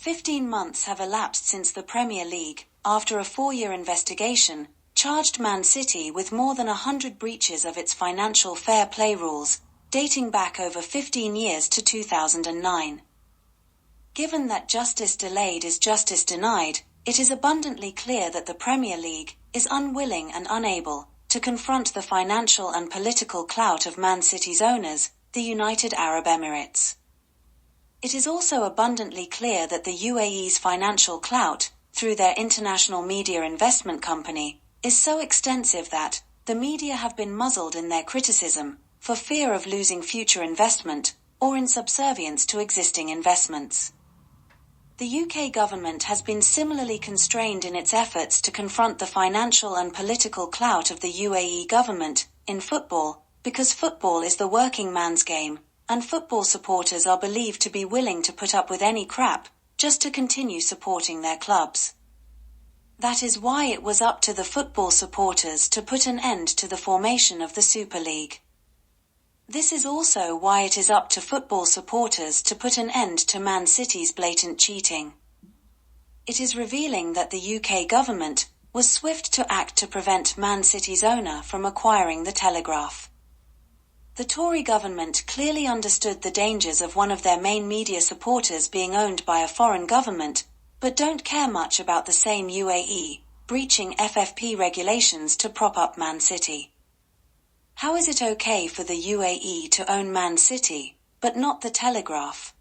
15 months have elapsed since the Premier League, after a 4-year investigation, charged Man City with more than 100 breaches of its financial fair play rules, dating back over 15 years to 2009. Given that justice delayed is justice denied, it is abundantly clear that the Premier League is unwilling and unable to confront the financial and political clout of Man City's owners, the United Arab Emirates. It is also abundantly clear that the UAE's financial clout, through their international media investment company, is so extensive that the media have been muzzled in their criticism for fear of losing future investment or in subservience to existing investments. The UK government has been similarly constrained in its efforts to confront the financial and political clout of the UAE government in football, because football is the working man's game, and football supporters are believed to be willing to put up with any crap just to continue supporting their clubs. That is why it was up to the football supporters to put an end to the formation of the Super League. This is also why it is up to football supporters to put an end to Man City's blatant cheating. It is revealing that the UK government was swift to act to prevent Man City's owner from acquiring the Telegraph. The Tory government clearly understood the dangers of one of their main media supporters being owned by a foreign government, but don't care much about the same UAE breaching FFP regulations to prop up Man City. How is it okay for the UAE to own Man City, but not the Telegraph?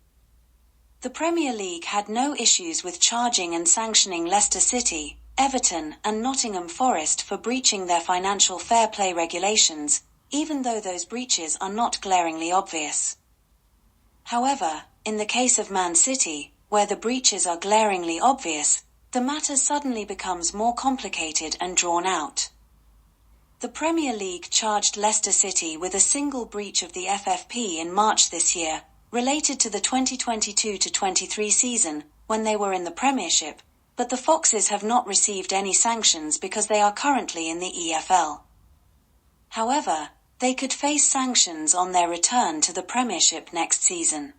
The Premier League had no issues with charging and sanctioning Leicester City, Everton, and Nottingham Forest for breaching their financial fair play regulations, even though those breaches are not glaringly obvious. However, in the case of Man City, where the breaches are glaringly obvious, the matter suddenly becomes more complicated and drawn out. The Premier League charged Leicester City with a single breach of the FFP in March this year, related to the 2022-23 season, when they were in the Premiership, but the Foxes have not received any sanctions because they are currently in the EFL. However, they could face sanctions on their return to the Premiership next season.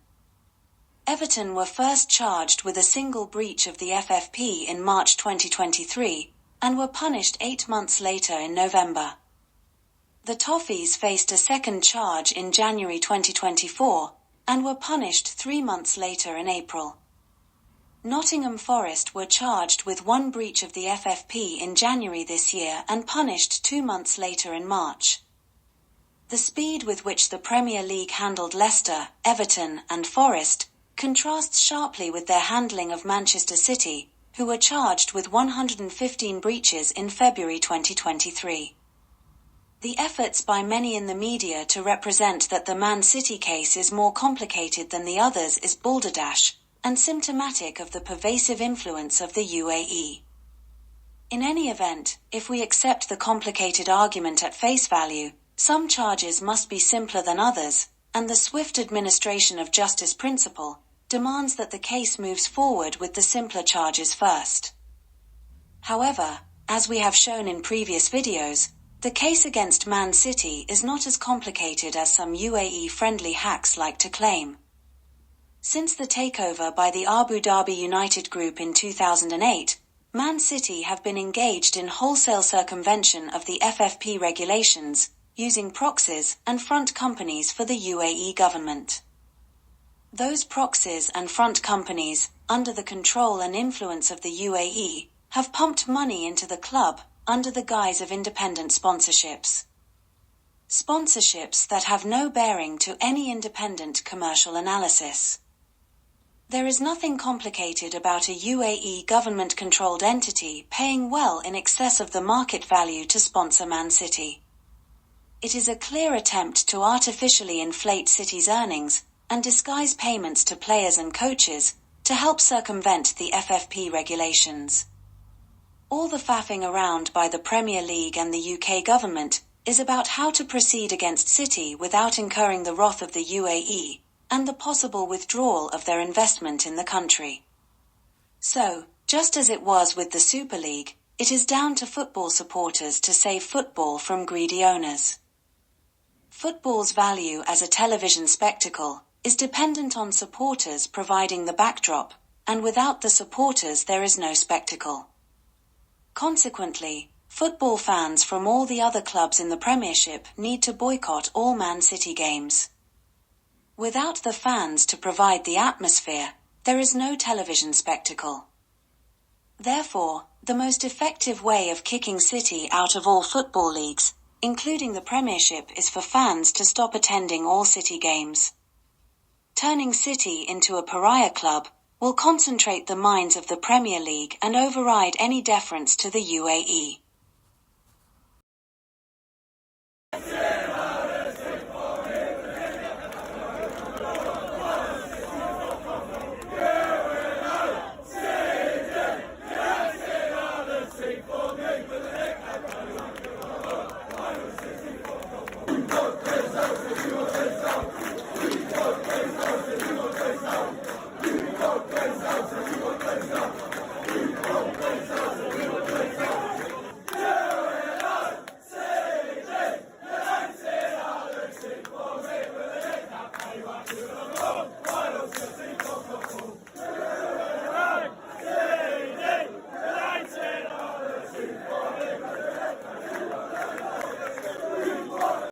Everton were first charged with a single breach of the FFP in March 2023, and were punished 8 months later in November. The Toffees faced a second charge in January 2024, and were punished 3 months later in April. Nottingham Forest were charged with one breach of the FFP in January this year and punished 2 months later in March. The speed with which the Premier League handled Leicester, Everton, and Forest contrasts sharply with their handling of Manchester City, who were charged with 115 breaches in February 2023. The efforts by many in the media to represent that the Man City case is more complicated than the others is balderdash, and symptomatic of the pervasive influence of the UAE. In any event, if we accept the complicated argument at face value, some charges must be simpler than others, and the swift administration of justice principle demands that the case moves forward with the simpler charges first. However, as we have shown in previous videos, the case against Man City is not as complicated as some UAE-friendly hacks like to claim. Since the takeover by the Abu Dhabi United Group in 2008, Man City have been engaged in wholesale circumvention of the FFP regulations, using proxies and front companies for the UAE government. Those proxies and front companies, under the control and influence of the UAE, have pumped money into the club under the guise of independent sponsorships. Sponsorships that have no bearing to any independent commercial analysis. There is nothing complicated about a UAE government-controlled entity paying well in excess of the market value to sponsor Man City. It is a clear attempt to artificially inflate City's earnings and disguise payments to players and coaches to help circumvent the FFP regulations. All the faffing around by the Premier League and the UK government is about how to proceed against City without incurring the wrath of the UAE and the possible withdrawal of their investment in the country. So, just as it was with the Super League, it is down to football supporters to save football from greedy owners. Football's value as a television spectacle is dependent on supporters providing the backdrop, and without the supporters there is no spectacle. Consequently, football fans from all the other clubs in the Premiership need to boycott all Man City games. Without the fans to provide the atmosphere, there is no television spectacle. Therefore, the most effective way of kicking City out of all football leagues, including the Premiership, is for fans to stop attending all City games. Turning City into a pariah club will concentrate the minds of the Premier League and override any deference to the UAE.